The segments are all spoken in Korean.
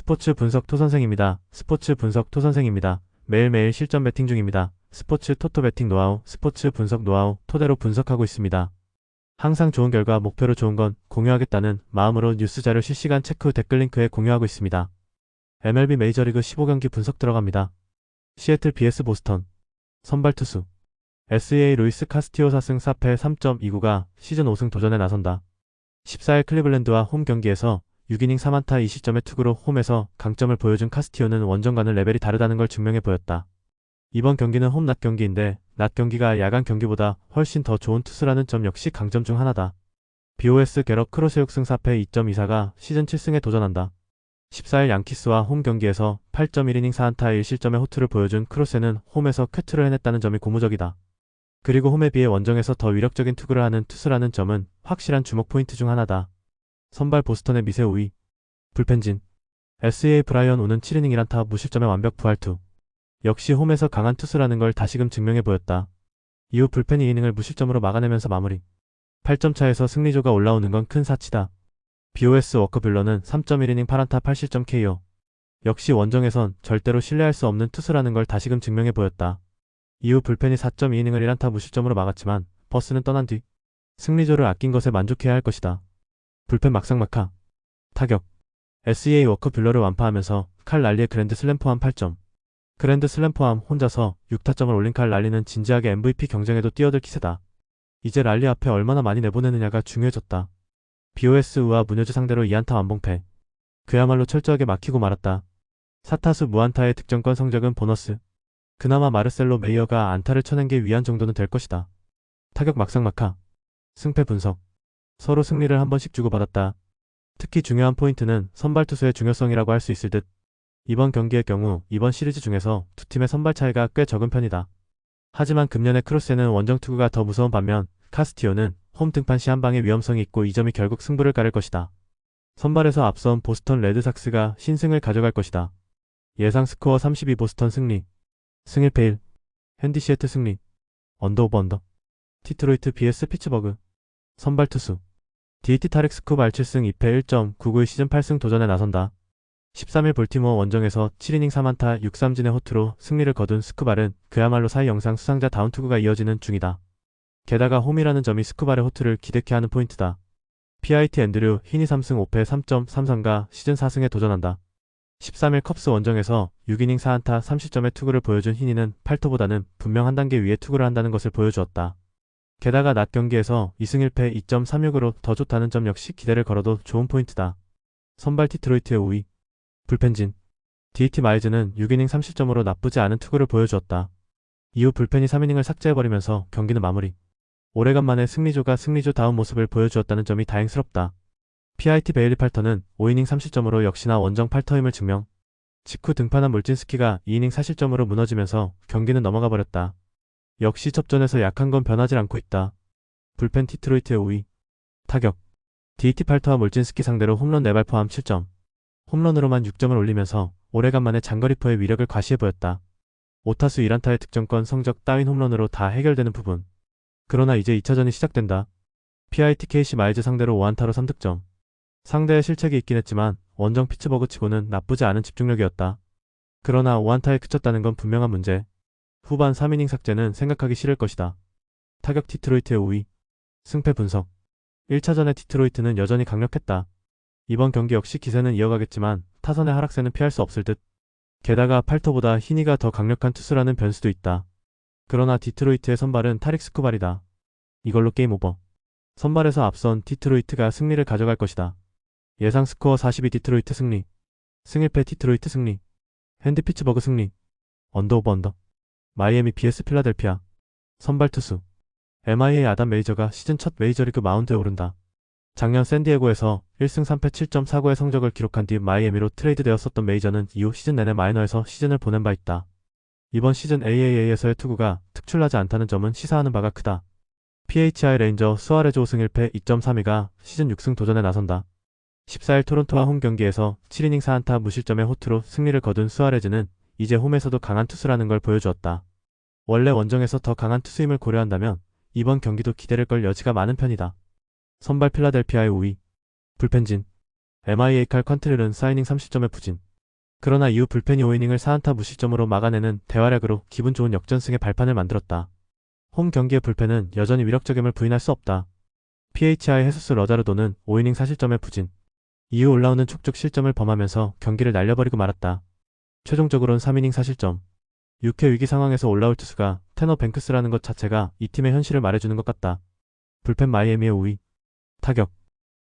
스포츠 분석 토선생입니다. 스포츠 분석 토선생입니다. 매일매일 실전 배팅 중입니다. 스포츠 토토 배팅 노하우, 스포츠 분석 노하우 토대로 분석하고 있습니다. 항상 좋은 결과 목표로 좋은 건 공유하겠다는 마음으로 뉴스 자료 실시간 체크 후 댓글 링크에 공유하고 있습니다. MLB 메이저리그 15경기 분석 들어갑니다. 시애틀 vs 보스턴 선발 투수 SEA 루이스 카스티오 4승 4패 3.29가 시즌 5승 도전에 나선다. 14일 클리블랜드와 홈 경기에서 6이닝 3안타 2실점의 투구로 홈에서 강점을 보여준 카스티오는 원정과는 레벨이 다르다는 걸 증명해 보였다. 이번 경기는 홈 낮 경기인데 낮 경기가 야간 경기보다 훨씬 더 좋은 투수라는 점 역시 강점 중 하나다. BOS 갤럽 크로스 6승 4패 2.24가 시즌 7승에 도전한다. 14일 양키스와 홈 경기에서 8.1이닝 4안타 1실점의 호투를 보여준 크로스는 홈에서 쾌투를 해냈다는 점이 고무적이다. 그리고 홈에 비해 원정에서 더 위력적인 투구를 하는 투수라는 점은 확실한 주목 포인트 중 하나다. 선발 보스턴의 미세 우위 불펜진 SEA 브라이언 오는 7이닝 1안타 무실점의 완벽 부활투. 역시 홈에서 강한 투수라는 걸 다시금 증명해 보였다. 이후 불펜 2이닝을 무실점으로 막아내면서 마무리. 8점 차에서 승리조가 올라오는 건 큰 사치다. BOS 워커 뷰러는 3.1이닝 8안타 8실점 KO. 역시 원정에선 절대로 신뢰할 수 없는 투수라는 걸 다시금 증명해 보였다. 이후 불펜이 4.2이닝을 1안타 무실점으로 막았지만 버스는 떠난 뒤 승리조를 아낀 것에 만족해야 할 것이다. 불펜 막상막하 타격 SEA 워커 뷰러를 완파하면서 칼 랄리의 그랜드 슬램 포함 8점. 그랜드 슬램 포함 혼자서 6타점을 올린 칼 랄리는 진지하게 MVP 경쟁에도 뛰어들 기세다. 이제 랄리 앞에 얼마나 많이 내보내느냐가 중요해졌다. BOS 우와 문효주 상대로 2안타 완봉패. 그야말로 철저하게 막히고 말았다. 4타수 무안타의 득점권 성적은 보너스. 그나마 마르셀로 메이어가 안타를 쳐낸 게 위안 정도는 될 것이다. 타격 막상막하 승패 분석 서로 승리를 한 번씩 주고받았다. 특히 중요한 포인트는 선발 투수의 중요성이라고 할 수 있을 듯. 이번 경기의 경우 이번 시리즈 중에서 두 팀의 선발 차이가 꽤 적은 편이다. 하지만 금년의 크로스는 원정 투구가 더 무서운 반면 카스티오는 홈 등판 시 한방의 위험성이 있고 이 점이 결국 승부를 가를 것이다. 선발에서 앞선 보스턴 레드삭스가 신승을 가져갈 것이다. 예상 스코어 32 보스턴 승리. 승 1패 1. 핸디 시애틀 승리. 언더 오버 언더. 디트로이트 vs 피츠버그. 선발 투수 DT 타릭 스쿠발 7승 2패 1.99의 시즌 8승 도전에 나선다. 13일 볼티모어 원정에서 7이닝 3안타 6삼진의 호투로 승리를 거둔 스쿠발은 그야말로 사이 영상 수상자 다운 투구가 이어지는 중이다. 게다가 홈이라는 점이 스쿠발의 호투를 기대케 하는 포인트다. PIT 앤드류 히니 3승 5패 3.33가 시즌 4승에 도전한다. 13일 컵스 원정에서 6이닝 4안타 30점의 투구를 보여준 히니는 팔토보다는 분명 한 단계 위에 투구를 한다는 것을 보여주었다. 게다가 낮 경기에서 2승 1패 2.36으로 더 좋다는 점 역시 기대를 걸어도 좋은 포인트다. 선발 디트로이트의 5위 불펜진 DT 마이즈는 6이닝 3실점으로 나쁘지 않은 투구를 보여주었다. 이후 불펜이 3이닝을 삭제해버리면서 경기는 마무리. 오래간만에 승리조가 승리조다운 모습을 보여주었다는 점이 다행스럽다. PIT 베일리 팔터는 5이닝 3실점으로 역시나 원정 팔터임을 증명. 직후 등판한 몰진스키가 2이닝 4실점으로 무너지면서 경기는 넘어가 버렸다. 역시 접전에서 약한 건 변하지 않고 있다. 불펜 디트로이트의 5위 타격 DT 팔터와 몰진스키 상대로 홈런 4발 포함 7점. 홈런으로만 6점을 올리면서 오래간만에 장거리포의 위력을 과시해 보였다. 5타수 1안타의 득점권 성적 따윈 홈런으로 다 해결되는 부분. 그러나 이제 2차전이 시작된다. PIT KC 마일즈 상대로 5안타로 3득점. 상대의 실책이 있긴 했지만 원정 피츠버그 치고는 나쁘지 않은 집중력이었다. 그러나 5안타에 그쳤다는 건 분명한 문제. 후반 3이닝 삭제는 생각하기 싫을 것이다. 타격 디트로이트의 5위 승패 분석 1차전의 디트로이트는 여전히 강력했다. 이번 경기 역시 기세는 이어가겠지만 타선의 하락세는 피할 수 없을 듯. 게다가 팔토보다 히니가 더 강력한 투수라는 변수도 있다. 그러나 디트로이트의 선발은 타릭 스쿠발이다. 이걸로 게임 오버. 선발에서 앞선 디트로이트가 승리를 가져갈 것이다. 예상 스코어 42 디트로이트 승리. 승 1패 디트로이트 승리. 핸디 피츠버그 승리. 언더 오버 언더. 마이애미 vs 필라델피아. 선발 투수 MIA 아담 메이저가 시즌 첫 메이저리그 마운드에 오른다. 작년 샌디에고에서 1승 3패 7.49의 성적을 기록한 뒤 마이애미로 트레이드되었었던 메이저는 이후 시즌 내내 마이너에서 시즌을 보낸 바 있다. 이번 시즌 AAA에서의 투구가 특출나지 않다는 점은 시사하는 바가 크다. PHI 레인저 수아레즈 5승 1패 2.32가 시즌 6승 도전에 나선다. 14일 토론토와 홈 경기에서 7이닝 4안타 무실점의 호투로 승리를 거둔 수아레즈는 이제 홈에서도 강한 투수라는 걸 보여주었다. 원래 원정에서 더 강한 투수임을 고려한다면 이번 경기도 기대를 걸 여지가 많은 편이다. 선발 필라델피아의 5위 불펜진 MIA 칼 컨트렐은 4이닝 30점의 부진. 그러나 이후 불펜이 5이닝을 4안타 무실점으로 막아내는 대활약으로 기분 좋은 역전승의 발판을 만들었다. 홈 경기의 불펜은 여전히 위력적임을 부인할 수 없다. PHI 헤수스 러자르도는 5이닝 4실점의 부진. 이후 올라오는 촉촉 실점을 범하면서 경기를 날려버리고 말았다. 최종적으로는 3이닝 4실점. 6회 위기 상황에서 올라올 투수가 테너 뱅크스라는 것 자체가 이 팀의 현실을 말해주는 것 같다. 불펜 마이애미의 우위. 타격.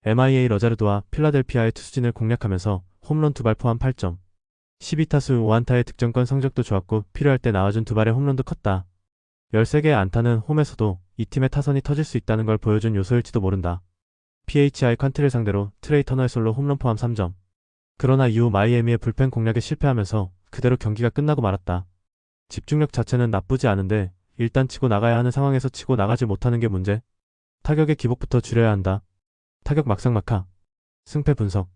MIA 러자르도와 필라델피아의 투수진을 공략하면서 홈런 2발 포함 8점. 12타수 5안타의 득점권 성적도 좋았고 필요할 때 나와준 2발의 홈런도 컸다. 13개의 안타는 홈에서도 이 팀의 타선이 터질 수 있다는 걸 보여준 요소일지도 모른다. PHI 칸트를 상대로 트레이 터너의 솔로 홈런 포함 3점. 그러나 이후 마이애미의 불펜 공략에 실패하면서 그대로 경기가 끝나고 말았다. 집중력 자체는 나쁘지 않은데 일단 치고 나가야 하는 상황에서 치고 나가지 못하는 게 문제. 타격의 기복부터 줄여야 한다. 타격 막상막하. 승패 분석.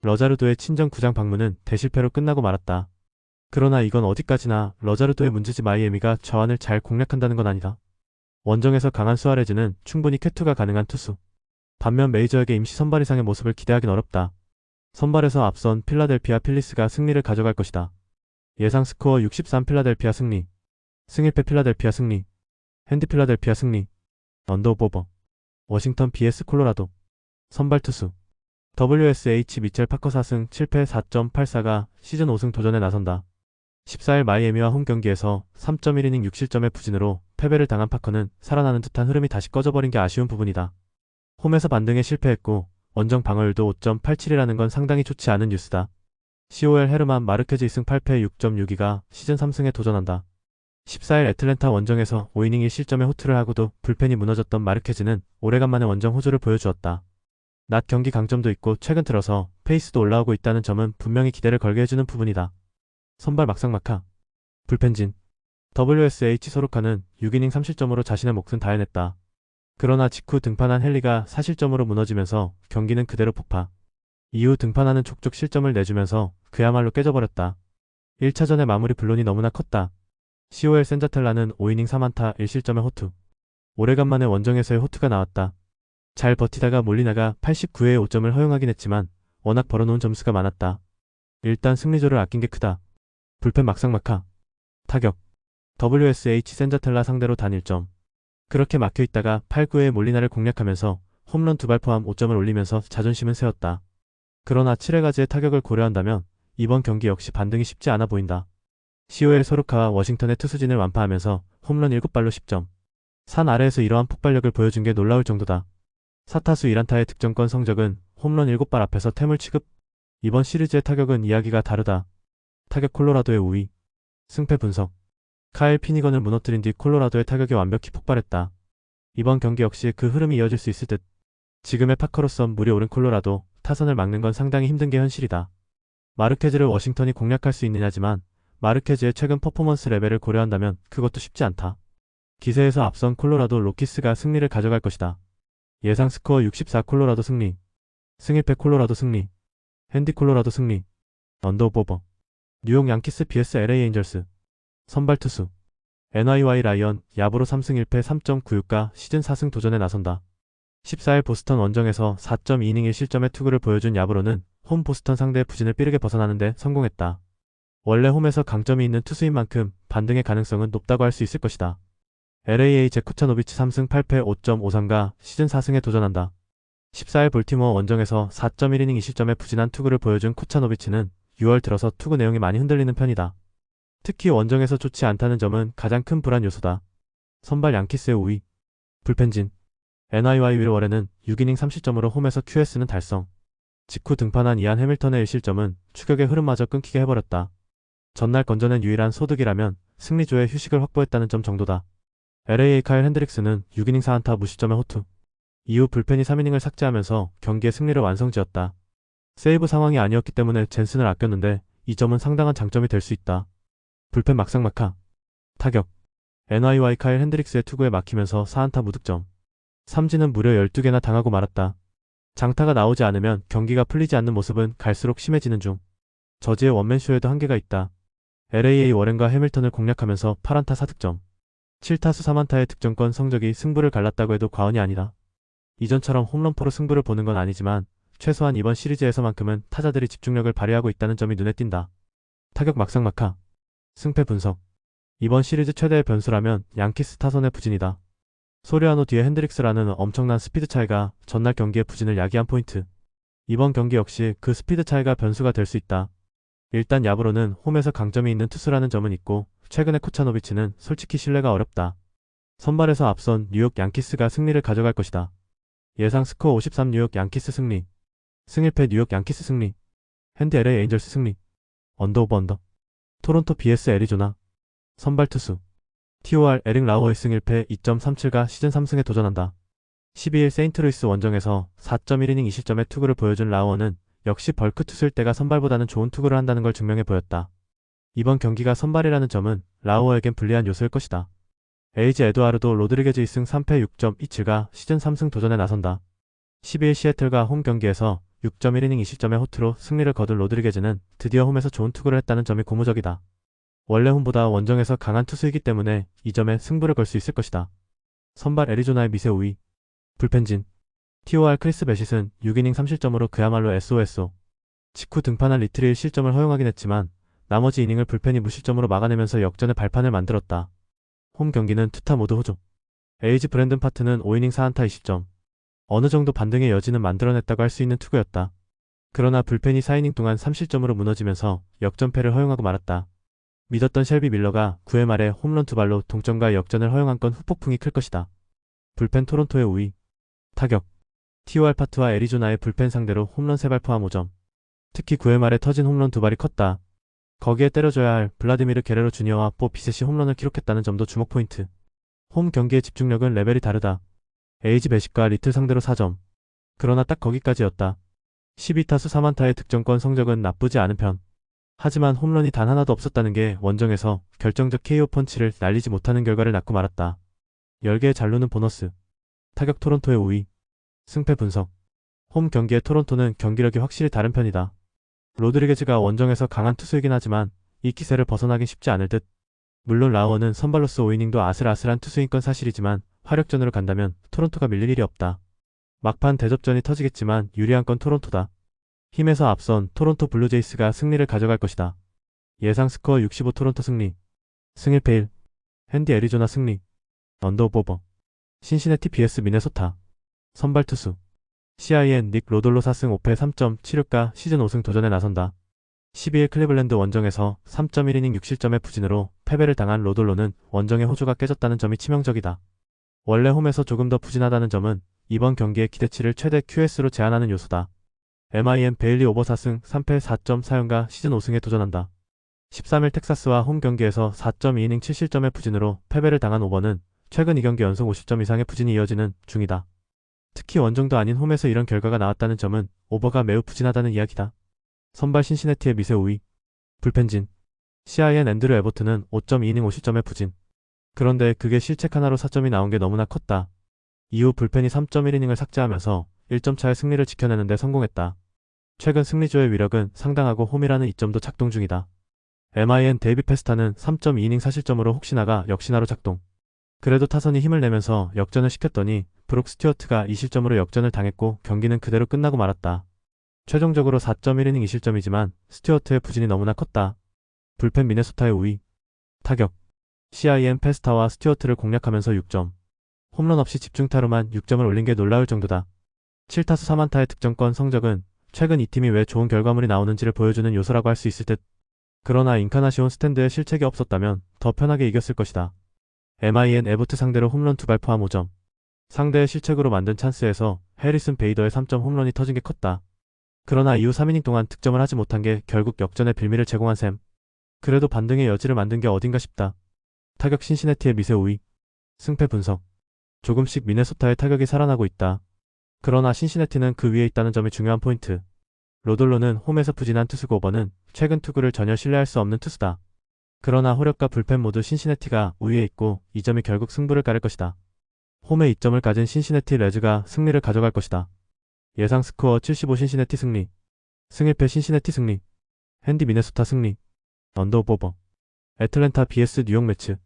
러자르도의 친정 구장 방문은 대실패로 끝나고 말았다. 그러나 이건 어디까지나 러자르도의 문제지 마이애미가 좌완을 잘 공략한다는 건 아니다. 원정에서 강한 수아레즈는 충분히 쾌투가 가능한 투수. 반면 메이저에게 임시 선발 이상의 모습을 기대하긴 어렵다. 선발에서 앞선 필라델피아 필리스가 승리를 가져갈 것이다. 예상 스코어 63 필라델피아 승리. 승일패 필라델피아 승리. 핸디 필라델피아 승리. 언더오버. 워싱턴 vs 콜로라도. 선발 투수. WSH 미첼 파커 4승 7패 4.84가 시즌 5승 도전에 나선다. 14일 마이애미와 홈 경기에서 3.1이닝 6실점의 부진으로 패배를 당한 파커는 살아나는 듯한 흐름이 다시 꺼져버린 게 아쉬운 부분이다. 홈에서 반등에 실패했고 원정 방어율도 5.87이라는 건 상당히 좋지 않은 뉴스다. COL 헤르만 마르케즈 2승 8패 6.62가 시즌 3승에 도전한다. 14일 애틀랜타 원정에서 5이닝 1실점의 호투를 하고도 불펜이 무너졌던 마르케즈는 오래간만에 원정 호조를 보여주었다. 낮 경기 강점도 있고 최근 들어서 페이스도 올라오고 있다는 점은 분명히 기대를 걸게 해주는 부분이다. 선발 막상막하. 불펜진. WSH 소로카는 6이닝 3실점으로 자신의 몫은 다해냈다. 그러나 직후 등판한 헨리가 4실점으로 무너지면서 경기는 그대로 폭파. 이후 등판하는 촉촉 실점을 내주면서 그야말로 깨져버렸다. 1차전의 마무리 불론이 너무나 컸다. COL 센자텔라는 5이닝 3안타 1실점의 호투. 오래간만에 원정에서의 호투가 나왔다. 잘 버티다가 몰리나가 89회의 5점을 허용하긴 했지만 워낙 벌어놓은 점수가 많았다. 일단 승리조를 아낀 게 크다. 불펜 막상막하. 타격. WSH 센자텔라 상대로 단 1점. 그렇게 막혀있다가 8, 9회에 몰리나를 공략하면서 홈런 2발 포함 5점을 올리면서 자존심은 세웠다. 그러나 7회까지의 타격을 고려한다면 이번 경기 역시 반등이 쉽지 않아 보인다. COL 소르카와 워싱턴의 투수진을 완파하면서 홈런 7발로 10점. 산 아래에서 이러한 폭발력을 보여준 게 놀라울 정도다. 4타수 1안타의 득점권 성적은 홈런 7발 앞에서 태물 취급. 이번 시리즈의 타격은 이야기가 다르다. 타격 콜로라도의 우위. 승패 분석. 카일 피니건을 무너뜨린 뒤 콜로라도의 타격이 완벽히 폭발했다. 이번 경기 역시 그 흐름이 이어질 수 있을 듯. 지금의 파커로서 물이 오른 콜로라도 타선을 막는 건 상당히 힘든 게 현실이다. 마르케즈를 워싱턴이 공략할 수 있느냐지만 마르케즈의 최근 퍼포먼스 레벨을 고려한다면 그것도 쉽지 않다. 기세에서 앞선 콜로라도 로키스가 승리를 가져갈 것이다. 예상 스코어 64 콜로라도 승리. 승일패 콜로라도 승리. 핸디 콜로라도 승리. 언더오버. 뉴욕 양키스 vs LA 에인절스. 선발 투수. NYY 라이언 야브로 3승 1패 3.96가 시즌 4승 도전에 나선다. 14일 보스턴 원정에서 4.2이닝 1실점의 투구를 보여준 야브로는 홈 보스턴 상대의 부진을 빠르게 벗어나는데 성공했다. 원래 홈에서 강점이 있는 투수인 만큼 반등의 가능성은 높다고 할 수 있을 것이다. LAA 제쿠차노비치 3승 8패 5.53가 시즌 4승에 도전한다. 14일 볼티모어 원정에서 4.1이닝 2실점의 부진한 투구를 보여준 코차노비치는 6월 들어서 투구 내용이 많이 흔들리는 편이다. 특히 원정에서 좋지 않다는 점은 가장 큰 불안 요소다. 선발 양키스의 우위. 불펜진. NYY 윌월에는 6이닝 3실점으로 홈에서 QS는 달성. 직후 등판한 이안 해밀턴의 1실점은 추격의 흐름마저 끊기게 해버렸다. 전날 건져낸 유일한 소득이라면 승리조에 휴식을 확보했다는 점 정도다. LAA 카일 핸드릭스는 6이닝 4안타 무실점의 호투. 이후 불펜이 3이닝을 삭제하면서 경기의 승리를 완성지었다. 세이브 상황이 아니었기 때문에 젠슨을 아꼈는데 이 점은 상당한 장점이 될 수 있다. 불펜 막상막하. 타격. NYY 카일 핸드릭스의 투구에 막히면서 4안타 무득점. 삼진은 무려 12개나 당하고 말았다. 장타가 나오지 않으면 경기가 풀리지 않는 모습은 갈수록 심해지는 중. 저지의 원맨쇼에도 한계가 있다. LAA 워렌과 해밀턴을 공략하면서 8안타 4득점. 7타수 3안타의 득점권 성적이 승부를 갈랐다고 해도 과언이 아니다. 이전처럼 홈런포로 승부를 보는 건 아니지만 최소한 이번 시리즈에서만큼은 타자들이 집중력을 발휘하고 있다는 점이 눈에 띈다. 타격 막상막하. 승패 분석. 이번 시리즈 최대의 변수라면 양키스 타선의 부진이다. 소리아노 뒤에 핸드릭스라는 엄청난 스피드 차이가 전날 경기의 부진을 야기한 포인트. 이번 경기 역시 그 스피드 차이가 변수가 될 수 있다. 일단 야브로는 홈에서 강점이 있는 투수라는 점은 있고 최근의 코차노비치는 솔직히 신뢰가 어렵다. 선발에서 앞선 뉴욕 양키스가 승리를 가져갈 것이다. 예상 스코어 53 뉴욕 양키스 승리. 승일패 뉴욕 양키스 승리. 핸디 LA 에인절스 승리. 언더 오버 언더. 토론토 vs 애리조나. 선발 투수. TOR 에릭 라우어의 승일패 2.37가 시즌 3승에 도전한다. 12일 세인트루이스 원정에서 4.1이닝 2실점의 투구를 보여준 라우어는 역시 벌크 투수일 때가 선발보다는 좋은 투구를 한다는 걸 증명해 보였다. 이번 경기가 선발이라는 점은 라우어에겐 불리한 요소일 것이다. 에이지 에두아르도 로드리게즈 2승 3패 6.27가 시즌 3승 도전에 나선다. 12일 시애틀과 홈 경기에서 6.1이닝 2실점의 호투로 승리를 거둔 로드리게즈는 드디어 홈에서 좋은 투구를 했다는 점이 고무적이다. 원래 홈보다 원정에서 강한 투수이기 때문에 이 점에 승부를 걸 수 있을 것이다. 선발 애리조나의 미세 우위. 불펜진. TOR 크리스 베싯은 6이닝 3실점으로 그야말로 SOSO. 직후 등판한 리트리의 실점을 허용하긴 했지만 나머지 이닝을 불펜이 무실점으로 막아내면서 역전의 발판을 만들었다. 홈 경기는 투타 모두 호조. 에이지 브랜든 파트는 5이닝 4안타 20점. 어느 정도 반등의 여지는 만들어냈다고 할 수 있는 투구였다. 그러나 불펜이 4이닝 동안 3실점으로 무너지면서 역전패를 허용하고 말았다. 믿었던 셸비 밀러가 9회 말에 홈런 2발로 동점과 역전을 허용한 건 후폭풍이 클 것이다. 불펜 토론토의 우위. 타격. TOR 파트와 애리조나의 불펜 상대로 홈런 3발 포함 5점. 특히 9회 말에 터진 홈런 2발이 컸다. 거기에 때려줘야 할 블라디미르 게레로 주니어와 보 비셋이 홈런을 기록했다는 점도 주목 포인트. 홈 경기의 집중력은 레벨이 다르다. 에이지 베싯과 리틀 상대로 4점. 그러나 딱 거기까지였다. 12타수 3안타의 득점권 성적은 나쁘지 않은 편. 하지만 홈런이 단 하나도 없었다는 게 원정에서 결정적 KO 펀치를 날리지 못하는 결과를 낳고 말았다. 10개의 잔루는 보너스. 타격 토론토의 우위. 승패 분석. 홈 경기의 토론토는 경기력이 확실히 다른 편이다. 로드리게즈가 원정에서 강한 투수이긴 하지만 이 기세를 벗어나긴 쉽지 않을 듯. 물론 라우어는 선발로서 5이닝도 아슬아슬한 투수인 건 사실이지만 화력전으로 간다면 토론토가 밀릴 일이 없다. 막판 대접전이 터지겠지만 유리한 건 토론토다. 힘에서 앞선 토론토 블루제이스가 승리를 가져갈 것이다. 예상 스코어 65 토론토 승리. 승일패 1. 핸디 애리조나 승리. 언더 오버. 신시내티 vs 미네소타. 선발 투수. CIN 닉 로돌로 4승 5패 3.76가 시즌 5승 도전에 나선다. 12일 클리블랜드 원정에서 3.1이닝 6실점의 부진으로 패배를 당한 로돌로는 원정의 호조가 깨졌다는 점이 치명적이다. 원래 홈에서 조금 더 부진하다는 점은 이번 경기의 기대치를 최대 QS로 제한하는 요소다. MIN 베일리 오버 4승 3패 4.4연가 시즌 5승에 도전한다. 13일 텍사스와 홈 경기에서 4.2이닝 7실점의 부진으로 패배를 당한 오버는 최근 2경기 연속 50점 이상의 부진이 이어지는 중이다. 특히 원정도 아닌 홈에서 이런 결과가 나왔다는 점은 오버가 매우 부진하다는 이야기다. 선발 신시내티의 미세 우위. 불펜진. CIN 앤드류 에버튼은 5.2이닝 5실점의 부진. 그런데 그게 실책 하나로 4점이 나온 게 너무나 컸다. 이후 불펜이 3.1이닝을 삭제하면서 1점 차의 승리를 지켜내는데 성공했다. 최근 승리조의 위력은 상당하고 홈이라는 이점도 작동 중이다. MIN 데이비 페스타는 3.2이닝 4실점으로 혹시나가 역시나로 작동. 그래도 타선이 힘을 내면서 역전을 시켰더니 브룩 스튜어트가 2실점으로 역전을 당했고 경기는 그대로 끝나고 말았다. 최종적으로 4.1이닝 2실점이지만 스튜어트의 부진이 너무나 컸다. 불펜 미네소타의 우위. 타격. CIN 페스타와 스튜어트를 공략하면서 6점. 홈런 없이 집중타로만 6점을 올린 게 놀라울 정도다. 7타수 3안타의 득점권 성적은 최근 이 팀이 왜 좋은 결과물이 나오는지를 보여주는 요소라고 할 수 있을 듯. 그러나 인카나시온 스탠드에 실책이 없었다면 더 편하게 이겼을 것이다. MIN 에버트 상대로 홈런 2발 포함 5점. 상대의 실책으로 만든 찬스에서 해리슨 베이더의 3점 홈런이 터진 게 컸다. 그러나 이후 3이닝 동안 득점을 하지 못한 게 결국 역전의 빌미를 제공한 셈. 그래도 반등의 여지를 만든 게 어딘가 싶다. 타격 신시내티의 미세 우위. 승패 분석. 조금씩 미네소타의 타격이 살아나고 있다. 그러나 신시내티는 그 위에 있다는 점이 중요한 포인트. 로돌로는 홈에서 부진한 투수고 오버는 최근 투구를 전혀 신뢰할 수 없는 투수다. 그러나 호력과 불펜 모두 신시내티가 우위에 있고 이 점이 결국 승부를 가를 것이다. 홈에 이점을 가진 신시내티 레즈가 승리를 가져갈 것이다. 예상 스코어 75 신시내티 승리. 승일패 신시내티 승리. 핸디 미네소타 승리. 언더 오버. 애틀랜타 vs 뉴욕 매츠.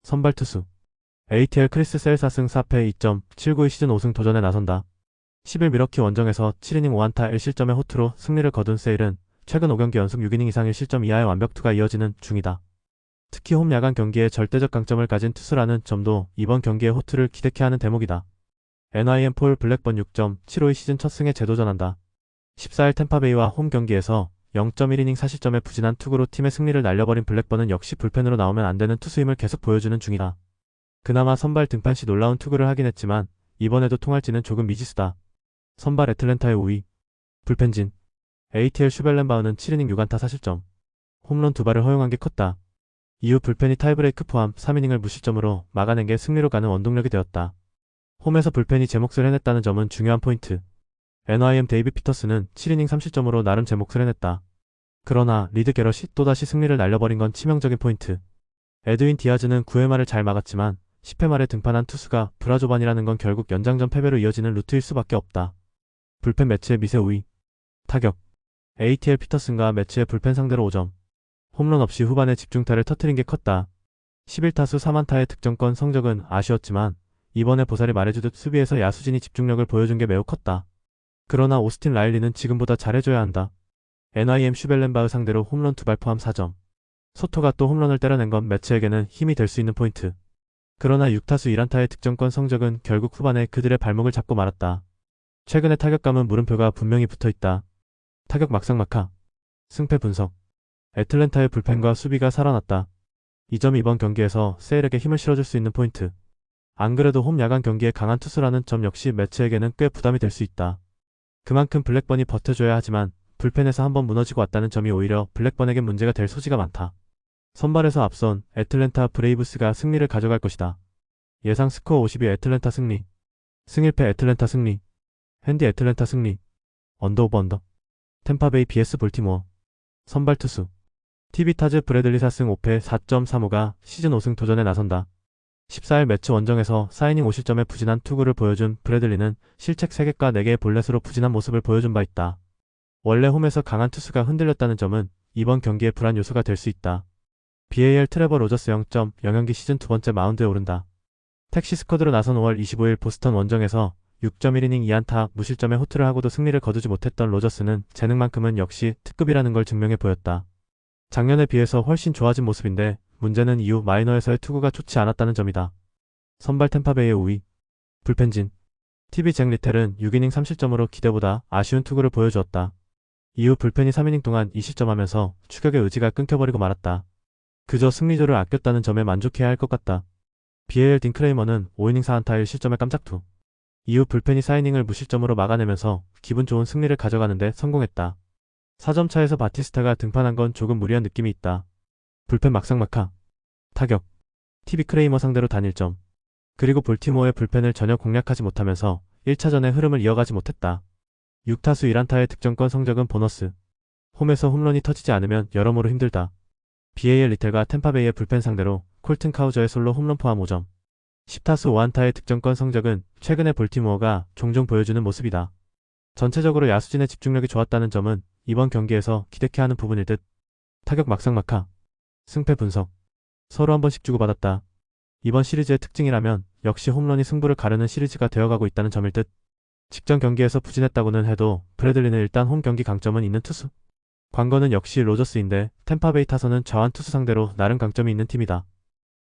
선발 투수. ATL 크리스 셀 4승 4패 2.79의 시즌 5승 도전에 나선다. 10일 미러키 원정에서 7이닝 5안타 1실점의 호투로 승리를 거둔 세일은 최근 5경기 연속 6이닝 이상 1실점 이하의 완벽투가 이어지는 중이다. 특히 홈 야간 경기에 절대적 강점을 가진 투수라는 점도 이번 경기의 호투를 기대케 하는 대목이다. NYM 폴 블랙번 6.75의 시즌 첫 승에 재도전한다. 14일 템파베이와 홈 경기에서 0.1이닝 4실점의 부진한 투구로 팀의 승리를 날려버린 블랙번은 역시 불펜으로 나오면 안 되는 투수임을 계속 보여주는 중이다. 그나마 선발 등판 시 놀라운 투구를 하긴 했지만 이번에도 통할지는 조금 미지수다. 선발 애틀랜타의 5위 불펜진 ATL 슈벨렌바우는 7이닝 6안타 4실점 홈런 2발을 허용한 게 컸다. 이후 불펜이 타이브레이크 포함 3이닝을 무실점으로 막아낸 게 승리로 가는 원동력이 되었다. 홈에서 불펜이 제 몫을 해냈다는 점은 중요한 포인트. NYM 데이비 피터스는 7이닝 3실점으로 나름 제 몫을 해냈다. 그러나 리드 게럿이 또다시 승리를 날려버린 건 치명적인 포인트. 에드윈 디아즈는 9회 말을 잘 막았지만 10회 말에 등판한 투수가 브라조반이라는 건 결국 연장전 패배로 이어지는 루트일 수밖에 없다. 불펜 매치의 미세 우위. 타격. ATL 피터슨과 매치의 불펜 상대로 5점. 홈런 없이 후반에 집중타를 터뜨린 게 컸다. 11타수 3안타의 득점권 성적은 아쉬웠지만 이번에 보살이 말해주듯 수비에서 야수진이 집중력을 보여준 게 매우 컸다. 그러나 오스틴 라일리는 지금보다 잘해줘야 한다. NYM 슈벨렌바흐 상대로 홈런 2발 포함 4점. 소토가 또 홈런을 때려낸 건 매치에게는 힘이 될 수 있는 포인트. 그러나 6타수 1안타의 득점권 성적은 결국 후반에 그들의 발목을 잡고 말았다. 최근의 타격감은 물음표가 분명히 붙어있다. 타격 막상막하. 승패 분석. 애틀랜타의 불펜과 수비가 살아났다. 이 점이 이번 경기에서 세일에게 힘을 실어줄 수 있는 포인트. 안 그래도 홈 야간 경기에 강한 투수라는 점 역시 매치에게는 꽤 부담이 될 수 있다. 그만큼 블랙번이 버텨줘야 하지만 불펜에서 한번 무너지고 왔다는 점이 오히려 블랙번에게 문제가 될 소지가 많다. 선발에서 앞선 애틀랜타 브레이브스가 승리를 가져갈 것이다. 예상 스코어 52 애틀랜타 승리. 승일패 애틀랜타 승리. 핸디 애틀랜타 승리. 언더 오버 언더. 템파베이 vs 볼티모어. 선발 투수. 티비타즈 브래들리 4승 5패 4.35가 시즌 5승 도전에 나선다. 14일 매치 원정에서 4이닝 5실점의 부진한 투구를 보여준 브래들리는 실책 3개과 4개의 볼넷으로 부진한 모습을 보여준 바 있다. 원래 홈에서 강한 투수가 흔들렸다는 점은 이번 경기의 불안 요소가 될 수 있다. BAL 트레버 로저스 0.0경기 시즌 2번째 마운드에 오른다. 택시 스쿼드로 나선 5월 25일 보스턴 원정에서 6.1이닝 2안타 무실점의 호투를 하고도 승리를 거두지 못했던 로저스는 재능만큼은 역시 특급이라는 걸 증명해 보였다. 작년에 비해서 훨씬 좋아진 모습인데 문제는 이후 마이너에서의 투구가 좋지 않았다는 점이다. 선발 템파베이의 5위. 불펜진. TV 잭 리텔은 6이닝 3실점으로 기대보다 아쉬운 투구를 보여주었다. 이후 불펜이 3이닝 동안 2실점하면서 추격의 의지가 끊겨버리고 말았다. 그저 승리조를 아꼈다는 점에 만족해야 할 것 같다. BAL 딩크레이머는 5이닝 4안타 1실점의 깜짝투. 이후 불펜이 4이닝을 무실점으로 막아내면서 기분 좋은 승리를 가져가는데 성공했다. 4점 차에서 바티스타가 등판한 건 조금 무리한 느낌이 있다. 불펜 막상막하. 타격. TV 크레이머 상대로 단 1점. 그리고 볼티모어의 불펜을 전혀 공략하지 못하면서 1차전의 흐름을 이어가지 못했다. 6타수 1안타의 득점권 성적은 보너스. 홈에서 홈런이 터지지 않으면 여러모로 힘들다. BAL 리텔과 템파베이의 불펜 상대로 콜튼 카우저의 솔로 홈런 포함 5점. 10타수 5안타의 득점권 성적은 최근의 볼티모어가 종종 보여주는 모습이다. 전체적으로 야수진의 집중력이 좋았다는 점은 이번 경기에서 기대케 하는 부분일 듯. 타격 막상막하. 승패 분석. 서로 한 번씩 주고받았다. 이번 시리즈의 특징이라면 역시 홈런이 승부를 가르는 시리즈가 되어가고 있다는 점일 듯. 직전 경기에서 부진했다고는 해도 브래들리는 일단 홈 경기 강점은 있는 투수. 관건은 역시 로저스인데 템파베이 타선은 좌완 투수 상대로 나름 강점이 있는 팀이다.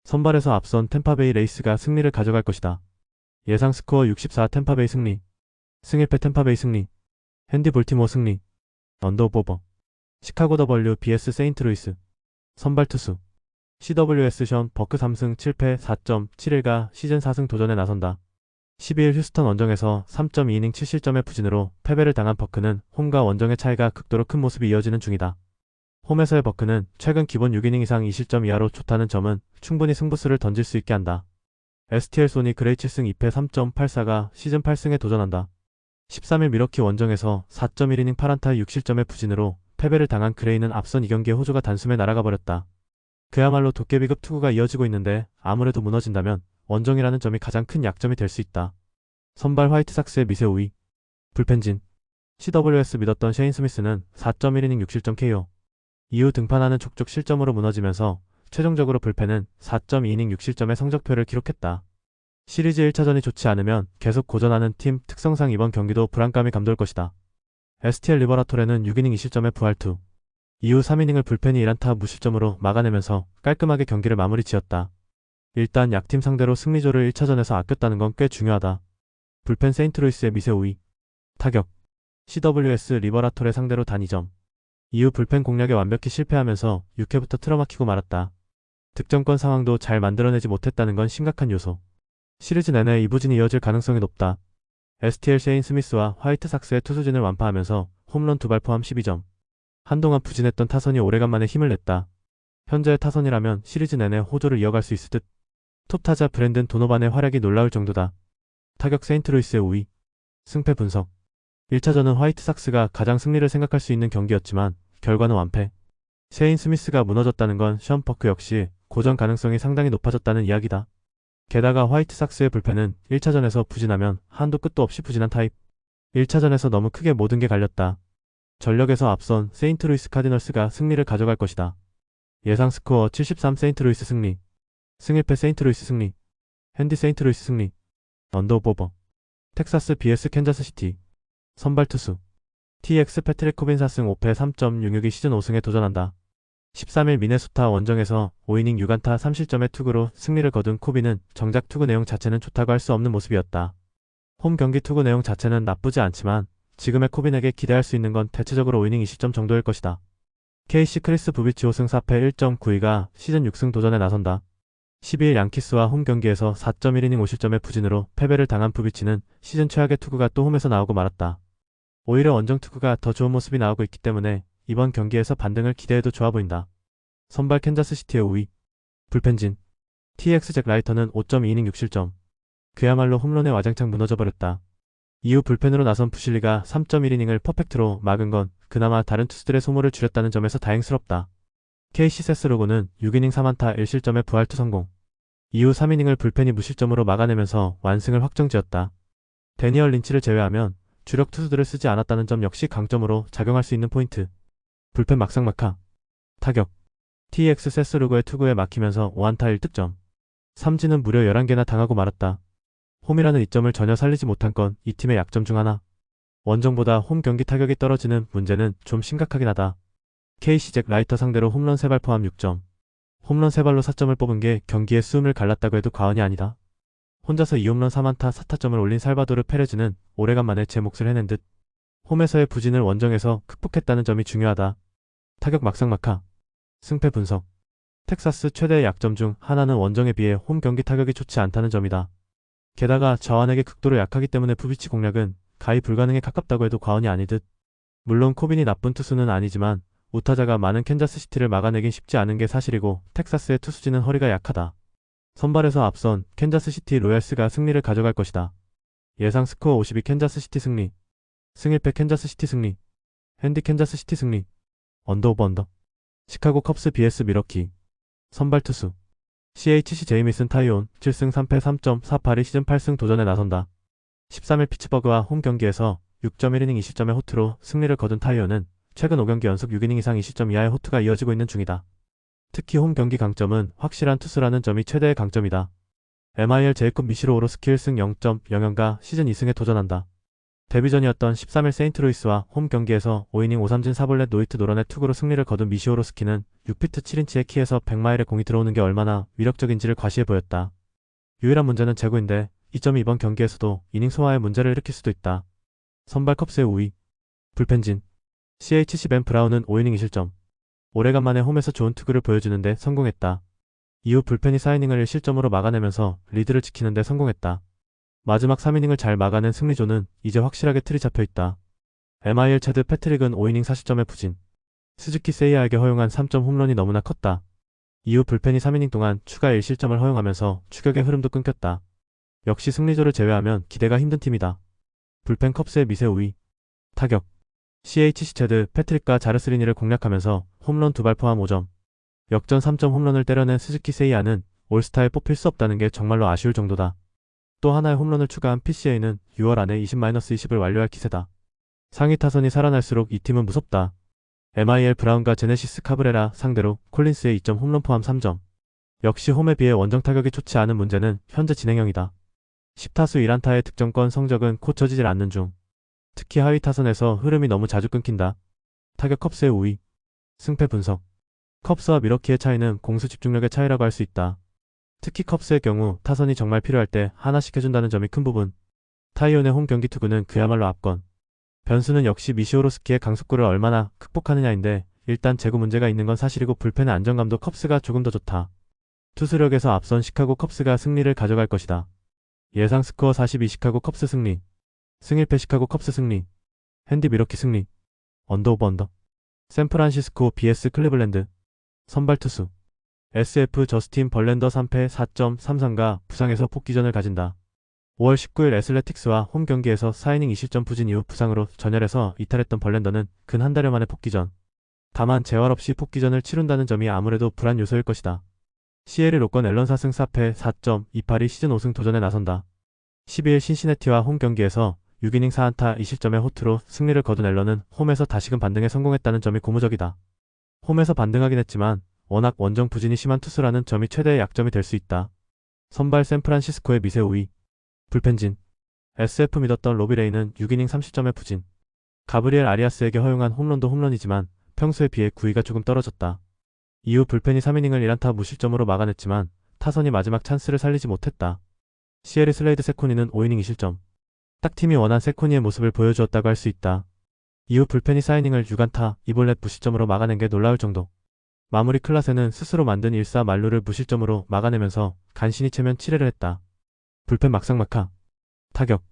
선발에서 앞선 템파베이 레이스가 승리를 가져갈 것이다. 예상 스코어 64 템파베이 승리. 승일패 템파베이 승리. 핸디 볼티모어 승리. 언더 오버. 시카고 더블유 vs 세인트루이스. 선발 투수. CWS 션 버크 3승 7패 4.71가 시즌 4승 도전에 나선다. 12일 휴스턴 원정에서 3.2이닝 7실점의 부진으로 패배를 당한 버크는 홈과 원정의 차이가 극도로 큰 모습이 이어지는 중이다. 홈에서의 버크는 최근 기본 6이닝 이상 2실점 이하로 좋다는 점은 충분히 승부수를 던질 수 있게 한다. STL 소니 그레이 7승 2패 3.84가 시즌 8승에 도전한다. 13일 미러키 원정에서 4.1이닝 8안타 6실점의 부진으로 패배를 당한 그레이는 앞선 2경기에 호조가 단숨에 날아가 버렸다. 그야말로 도깨비급 투구가 이어지고 있는데 아무래도 무너진다면 원정이라는 점이 가장 큰 약점이 될 수 있다. 선발 화이트삭스의 미세 우위. 불펜진. CWS 믿었던 셰인 스미스는 4.1이닝 6실점 KO. 이후 등판하는 족족 실점으로 무너지면서 최종적으로 불펜은 4.2이닝 6실점의 성적표를 기록했다. 시리즈 1차전이 좋지 않으면 계속 고전하는 팀 특성상 이번 경기도 불안감이 감돌 것이다. STL 리버라토레는 6이닝 2실점의 부활투. 이후 3이닝을 불펜이 1안타 무실점으로 막아내면서 깔끔하게 경기를 마무리 지었다. 일단 약팀 상대로 승리조를 1차전에서 아꼈다는 건 꽤 중요하다. 불펜 세인트루이스의 미세 우위. 타격. CWS 리버라토레 상대로 단 2점. 이후 불펜 공략에 완벽히 실패하면서 6회부터 틀어막히고 말았다. 득점권 상황도 잘 만들어내지 못했다는 건 심각한 요소. 시리즈 내내 이 부진이 이어질 가능성이 높다. STL 셰인 스미스와 화이트삭스의 투수진을 완파하면서 홈런 2발 포함 12점. 한동안 부진했던 타선이 오래간만에 힘을 냈다. 현재의 타선이라면 시리즈 내내 호조를 이어갈 수 있을 듯. 톱타자 브랜든 도노반의 활약이 놀라울 정도다. 타격 세인트루이스의 우위. 승패 분석. 1차전은 화이트삭스가 가장 승리를 생각할 수 있는 경기였지만 결과는 완패. 셰인 스미스가 무너졌다는 건 션 버크 역시 고전 가능성이 상당히 높아졌다는 이야기다. 게다가 화이트삭스의 불펜은 1차전에서 부진하면 한도 끝도 없이 부진한 타입. 1차전에서 너무 크게 모든 게 갈렸다. 전력에서 앞선 세인트루이스 카디널스가 승리를 가져갈 것이다. 예상 스코어 73 세인트루이스 승리. 승일패 세인트루이스 승리. 핸디 세인트루이스 승리. 언더오버. 텍사스 vs 캔자스시티. 선발 투수. TX 패트릭 코빈 4승 5패 3.662 시즌 5승에 도전한다. 13일 미네소타 원정에서 5이닝 6안타 3실점의 투구로 승리를 거둔 코빈은 정작 투구 내용 자체는 좋다고 할 수 없는 모습이었다. 홈 경기 투구 내용 자체는 나쁘지 않지만 지금의 코빈에게 기대할 수 있는 건 대체적으로 5이닝 20점 정도일 것이다. KC 크리스 부비치 5승 4패 1.92가 시즌 6승 도전에 나선다. 12일 양키스와 홈 경기에서 4.1이닝 5실점의 부진으로 패배를 당한 부비치는 시즌 최악의 투구가 또 홈에서 나오고 말았다. 오히려 원정 투구가 더 좋은 모습이 나오고 있기 때문에 이번 경기에서 반등을 기대해도 좋아 보인다. 선발 캔자스시티의 우위. 불펜진. TX 잭 라이터는 5.2이닝 6실점. 그야말로 홈런에 와장창 무너져버렸다. 이후 불펜으로 나선 부실리가 3.1이닝을 퍼펙트로 막은 건 그나마 다른 투수들의 소모를 줄였다는 점에서 다행스럽다. KC 세스로고는 6이닝 3안타 1실점의 부활투 성공. 이후 3이닝을 불펜이 무실점으로 막아내면서 완승을 확정지었다. 데니얼 린치를 제외하면 주력 투수들을 쓰지 않았다는 점 역시 강점으로 작용할 수 있는 포인트. 불펜 막상막하. 타격. TX 세스루고의 투구에 막히면서 5안타 1득점. 삼진은 무려 11개나 당하고 말았다. 홈이라는 이점을 전혀 살리지 못한 건 이 팀의 약점 중 하나. 원정보다 홈 경기 타격이 떨어지는 문제는 좀 심각하긴 하다. KC 잭 라이터 상대로 홈런 3발 포함 6점. 홈런 3발로 4점을 뽑은 게 경기의 수음을 갈랐다고 해도 과언이 아니다. 혼자서 2홈런 3안타 4타점을 올린 살바도르 페레즈는 오래간만에 제 몫을 해낸 듯. 홈에서의 부진을 원정에서 극복했다는 점이 중요하다. 타격 막상막하. 승패 분석. 텍사스 최대의 약점 중 하나는 원정에 비해 홈 경기 타격이 좋지 않다는 점이다. 게다가 자완에게 극도로 약하기 때문에 부비치 공략은 가히 불가능에 가깝다고 해도 과언이 아니듯. 물론 코빈이 나쁜 투수는 아니지만 우타자가 많은 캔자스시티를 막아내긴 쉽지 않은 게 사실이고 텍사스의 투수진은 허리가 약하다. 선발에서 앞선 캔자스시티 로얄스가 승리를 가져갈 것이다. 예상 스코어 52 캔자스시티 승리. 승일패 캔자스시티 승리. 핸디 캔자스시티 승리. 언더오버 언더. 시카고 컵스 vs 미러키. 선발 투수. CHC 제이미슨 타이온 7승 3패 3.48이 시즌 8승 도전에 나선다. 13일 피츠버그와 홈 경기에서 6.1이닝 2실점의 호투로 승리를 거둔 타이온은 최근 5경기 연속 6이닝 이상 20점 이하의 호투가 이어지고 있는 중이다. 특히 홈 경기 강점은 확실한 투수라는 점이 최대의 강점이다. MIL 제이콥 미시로 오로스키 1승 0.00가 시즌 2승에 도전한다. 데뷔전이었던 13일 세인트루이스와 홈 경기에서 5이닝 5삼진 4볼넷 노히트 노런의 투구로 승리를 거둔 미시오로스키는 6피트 7인치의 키에서 100마일에 공이 들어오는 게 얼마나 위력적인지를 과시해 보였다. 유일한 문제는 제구인데 이 점이 이번 경기에서도 이닝 소화에 문제를 일으킬 수도 있다. 선발 컵스의 우위. 불펜진. CHC 벤 브라운은 5이닝 2실점. 오래간만에 홈에서 좋은 투구를 보여주는데 성공했다. 이후 불펜이 4이닝을 1실점으로 막아내면서 리드를 지키는데 성공했다. 마지막 3이닝을 잘 막아낸 승리조는 이제 확실하게 틀이 잡혀있다. MIL 체드 패트릭은 5이닝 4실점의 부진. 스즈키 세이야에게 허용한 3점 홈런이 너무나 컸다. 이후 불펜이 3이닝 동안 추가 1실점을 허용하면서 추격의 흐름도 끊겼다. 역시 승리조를 제외하면 기대가 힘든 팀이다. 불펜 컵스의 미세 우위. 타격. CHC 체드 패트릭과 자르스리니를 공략하면서 홈런 2발 포함 5점. 역전 3점 홈런을 때려낸 스즈키 세이야는 올스타에 뽑힐 수 없다는 게 정말로 아쉬울 정도다. 또 하나의 홈런을 추가한 PCA는 6월 안에 20-20을 완료할 기세다. 상위 타선이 살아날수록 이 팀은 무섭다. MIL 브라운과 제네시스 카브레라 상대로 콜린스의 2점 홈런 포함 3점. 역시 홈에 비해 원정 타격이 좋지 않은 문제는 현재 진행형이다. 10타수 1안타의 득점권 성적은 고쳐지질 않는 중. 특히 하위 타선에서 흐름이 너무 자주 끊긴다. 타격 컵스의 우위. 승패 분석. 컵스와 미러키의 차이는 공수 집중력의 차이라고 할 수 있다. 특히 컵스의 경우 타선이 정말 필요할 때 하나씩 해준다는 점이 큰 부분. 타이온의 홈 경기 투구는 그야말로 압권. 변수는 역시 미시오로스키의 강속구를 얼마나 극복하느냐인데 일단 재고 문제가 있는 건 사실이고 불펜의 안정감도 컵스가 조금 더 좋다. 투수력에서 앞선 시카고 컵스가 승리를 가져갈 것이다. 예상 스코어 42 시카고 컵스 승리. 승일패 시카고 컵스 승리. 핸디 미러키 승리. 언더 오버 언더. 샌프란시스코 vs 클리블랜드. 선발 투수. SF 저스틴 벌랜더 3패 4.33가 부상에서 복귀전을 가진다. 5월 19일 애슬레틱스와 홈 경기에서 4이닝 2실점 부진 이후 부상으로 전열에서 이탈했던 벌랜더는 근 한 달여 만에 복귀전. 다만 재활 없이 복귀전을 치룬다는 점이 아무래도 불안 요소일 것이다. CL 로건 앨런 4승 4패 4.28이 시즌 5승 도전에 나선다. 12일 신시내티와 홈 경기에서 6이닝 4안타 2실점의 호투로 승리를 거둔 앨런은 홈에서 다시금 반등에 성공했다는 점이 고무적이다. 홈에서 반등하긴 했지만 워낙 원정 부진이 심한 투수라는 점이 최대의 약점이 될 수 있다. 선발 샌프란시스코의 미세 우위. 불펜진. SF 믿었던 로비 레이는 6이닝 3실점의 부진. 가브리엘 아리아스에게 허용한 홈런도 홈런이지만 평소에 비해 구위가 조금 떨어졌다. 이후 불펜이 3이닝을 1안타 무실점으로 막아냈지만 타선이 마지막 찬스를 살리지 못했다. 시에리 슬레이드 세코니는 5이닝 2실점. 딱 팀이 원한 세코니의 모습을 보여주었다고 할 수 있다. 이후 불펜이 4이닝을 6안타 2볼넷 무실점으로 막아낸 게 놀라울 정도. 마무리 클라세는 스스로 만든 1사 만루를 무실점으로 막아내면서 간신히 체면 7회를 했다. 불펜 막상막하. 타격.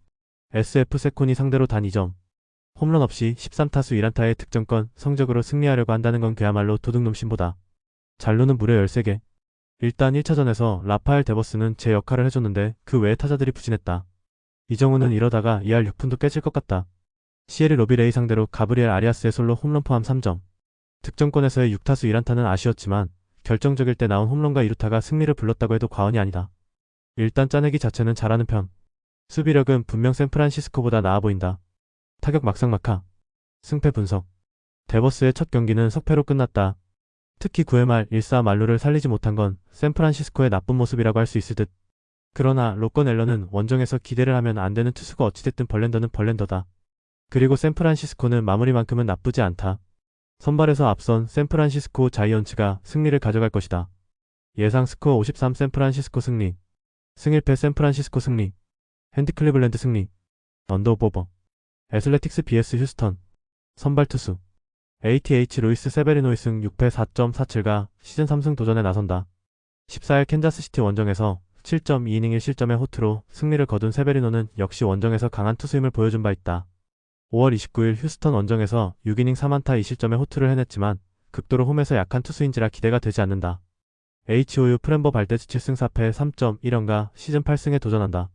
SF 세코니 상대로 단 2점. 홈런 없이 13타수 1안타의 득점권 성적으로 승리하려고 한다는 건 그야말로 도둑놈심보다. 잔루는 무려 13개. 일단 1차전에서 라파엘 데버스는 제 역할을 해줬는데 그 외의 타자들이 부진했다. 이정우는 이러다가 2할 6푼도 깨질 것 같다. 시에리 로비레이 상대로 가브리엘 아리아스의 솔로 홈런 포함 3점. 득점권에서의 6타수 1안타는 아쉬웠지만 결정적일 때 나온 홈런과 2루타가 승리를 불렀다고 해도 과언이 아니다. 일단 짜내기 자체는 잘하는 편. 수비력은 분명 샌프란시스코보다 나아 보인다. 타격 막상막하. 승패 분석. 데버스의 첫 경기는 석패로 끝났다. 특히 9회 말 1사 만루를 살리지 못한 건 샌프란시스코의 나쁜 모습이라고 할 수 있을 듯. 그러나 로건 앨런은 원정에서 기대를 하면 안 되는 투수가 어찌됐든 벌랜더는 벌랜더다. 그리고 샌프란시스코는 마무리만큼은 나쁘지 않다. 선발에서 앞선 샌프란시스코 자이언츠가 승리를 가져갈 것이다. 예상 스코어 53 샌프란시스코 승리. 승일패 샌프란시스코 승리. 핸디 클리블랜드 승리. 언더 오버. 애슬레틱스 vs 휴스턴. 선발 투수. ATH 루이스 세베리노이 승 6패 4.47가 시즌 3승 도전에 나선다. 14일 캔자스시티 원정에서 7.2이닝 1실점의 호투로 승리를 거둔 세베리노는 역시 원정에서 강한 투수임을 보여준 바 있다. 5월 29일 휴스턴 원정에서 6이닝 3안타 2실점의 호투를 해냈지만 극도로 홈에서 약한 투수인지라 기대가 되지 않는다. HOU 프렘버 발데즈 7승 4패 3.1연가 시즌 8승에 도전한다.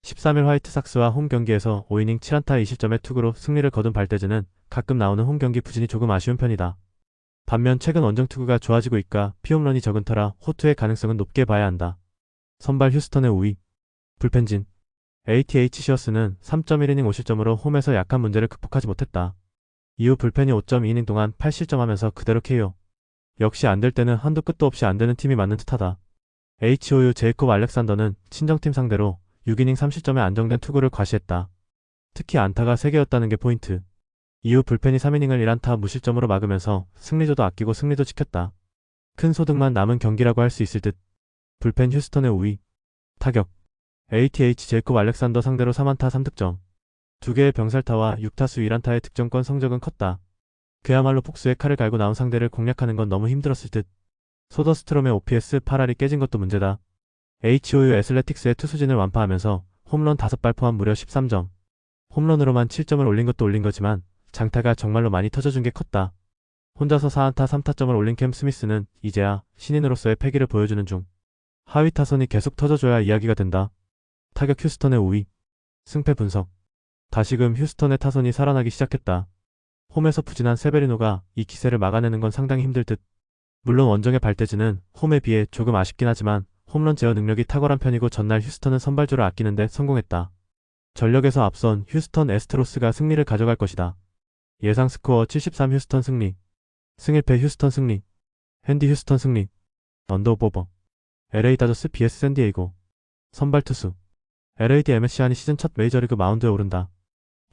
13일 화이트삭스와 홈 경기에서 5이닝 7안타 2실점의 투구로 승리를 거둔 발데즈는 가끔 나오는 홈 경기 부진이 조금 아쉬운 편이다. 반면 최근 원정 투구가 좋아지고 있까 피홈런이 적은 터라 호투의 가능성은 높게 봐야 한다. 선발 휴스턴의 우위. 불펜진. ATH 시어스는 3.1이닝 5실점으로 홈에서 약한 문제를 극복하지 못했다. 이후 불펜이 5.2이닝 동안 8실점하면서 그대로 KO. 역시 안 될 때는 한도 끝도 없이 안 되는 팀이 맞는 듯하다. HOU 제이콥 알렉산더는 친정팀 상대로 6이닝 3실점의 안정된 투구를 과시했다. 특히 안타가 3개였다는 게 포인트. 이후 불펜이 3이닝을 1안타 무실점으로 막으면서 승리조도 아끼고 승리도 지켰다. 큰 소득만 남은 경기라고 할 수 있을 듯. 불펜 휴스턴의 우위. 타격. ATH 제이콥 알렉산더 상대로 3안타 3득점. 2개의 병살타와 6타수 1안타의 득점권 성적은 컸다. 그야말로 복수의 칼을 갈고 나온 상대를 공략하는 건 너무 힘들었을 듯. 소더스트롬의 OPS 8할이 깨진 것도 문제다. HOU 애슬레틱스의 투수진을 완파하면서 홈런 5발 포함 무려 13점. 홈런으로만 7점을 올린 것도 올린 거지만 장타가 정말로 많이 터져준 게 컸다. 혼자서 4안타 3타점을 올린 캠 스미스는 이제야 신인으로서의 패기를 보여주는 중. 하위 타선이 계속 터져줘야 이야기가 된다. 타격 휴스턴의 우위. 승패 분석. 다시금 휴스턴의 타선이 살아나기 시작했다. 홈에서 부진한 세베리노가 이 기세를 막아내는 건 상당히 힘들 듯. 물론 원정의 발대지는 홈에 비해 조금 아쉽긴 하지만 홈런 제어 능력이 탁월한 편이고 전날 휴스턴은 선발주를 아끼는데 성공했다. 전력에서 앞선 휴스턴 애스트로스가 승리를 가져갈 것이다. 예상 스코어 73 휴스턴 승리. 승일패 휴스턴 승리. 핸디 휴스턴 승리. 언더 오버. LA 다저스 vs 샌디에이고. 선발 투수. LAD MSC안이 시즌 첫 메이저리그 마운드에 오른다.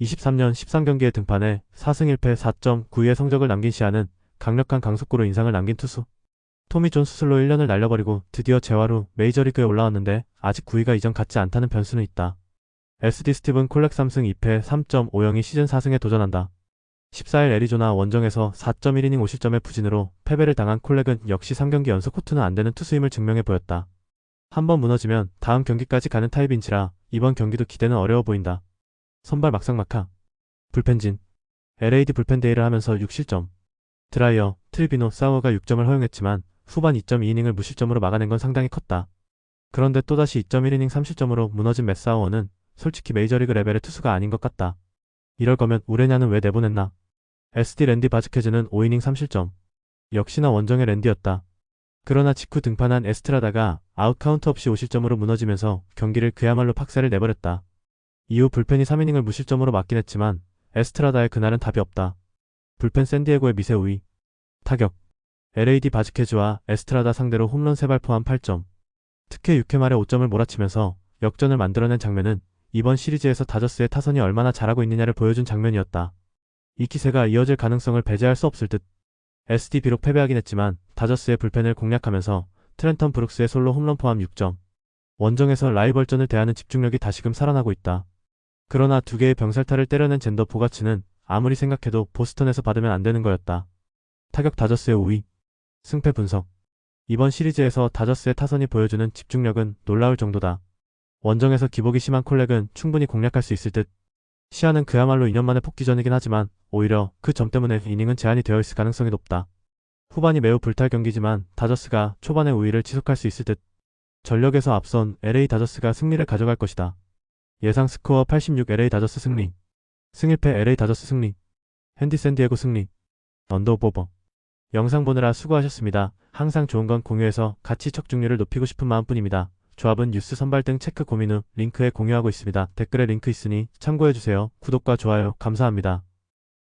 23년 13경기에 등판해 4승 1패 4.92의 성적을 남긴 시아는 강력한 강속구로 인상을 남긴 투수. 토미 존 수술로 1년을 날려버리고 드디어 재활 후 메이저리그에 올라왔는데 아직 9위가 이전 같지 않다는 변수는 있다. SD 스티븐 콜렉 3승 2패 3.50이 시즌 4승에 도전한다. 14일 애리조나 원정에서 4.1이닝 5실점의 부진으로 패배를 당한 콜렉은 역시 3경기 연속 호투는 안되는 투수임을 증명해 보였다. 한번 무너지면 다음 경기까지 가는 타입인지라 이번 경기도 기대는 어려워 보인다. 선발 막상막하. 불펜진. LAD 불펜 데이를 하면서 6실점. 드라이어, 트리비노, 사우어가 6점을 허용했지만 후반 2.2이닝을 무실점으로 막아낸 건 상당히 컸다. 그런데 또다시 2.1이닝 3실점으로 무너진 맷 사우어는 솔직히 메이저리그 레벨의 투수가 아닌 것 같다. 이럴 거면 우레냐는 왜 내보냈나? SD 랜디 바즈케즈는 5이닝 3실점. 역시나 원정의 랜디였다. 그러나 직후 등판한 에스트라다가 아웃카운트 없이 5실점으로 무너지면서 경기를 그야말로 팍세를 내버렸다. 이후 불펜이 3이닝을 무실점으로 막긴 했지만 에스트라다의 그날은 답이 없다. 불펜 샌디에고의 미세 우위. 타격. LAD 바즈케즈와 에스트라다 상대로 홈런 3발 포함 8점. 특히 6회 말에 5점을 몰아치면서 역전을 만들어낸 장면은 이번 시리즈에서 다저스의 타선이 얼마나 잘하고 있느냐를 보여준 장면이었다. 이 기세가 이어질 가능성을 배제할 수 없을 듯. SD 비록 패배하긴 했지만 다저스의 불펜을 공략하면서 트렌턴 브룩스의 솔로 홈런 포함 6점. 원정에서 라이벌전을 대하는 집중력이 다시금 살아나고 있다. 그러나 두 개의 병살타를 때려낸 젠더 보가치는 아무리 생각해도 보스턴에서 받으면 안 되는 거였다. 타격 다저스의 우위. 승패 분석. 이번 시리즈에서 다저스의 타선이 보여주는 집중력은 놀라울 정도다. 원정에서 기복이 심한 콜렉은 충분히 공략할 수 있을 듯. 시아는 그야말로 2년 만에 복귀전이긴 하지만 오히려 그 점 때문에 이닝은 제한이 되어 있을 가능성이 높다. 후반이 매우 불탈 경기지만 다저스가 초반의 우위를 지속할 수 있을 듯. 전력에서 앞선 LA 다저스가 승리를 가져갈 것이다. 예상 스코어 86 LA 다저스 승리. 승 1패 LA 다저스 승리. 핸디 샌디에고 승리. 언더오버. 영상 보느라 수고하셨습니다. 항상 좋은 건 공유해서 같이 척중률을 높이고 싶은 마음뿐입니다. 조합은 뉴스 선발 등 체크 고민 후 링크에 공유하고 있습니다. 댓글에 링크 있으니 참고해주세요. 구독과 좋아요 감사합니다.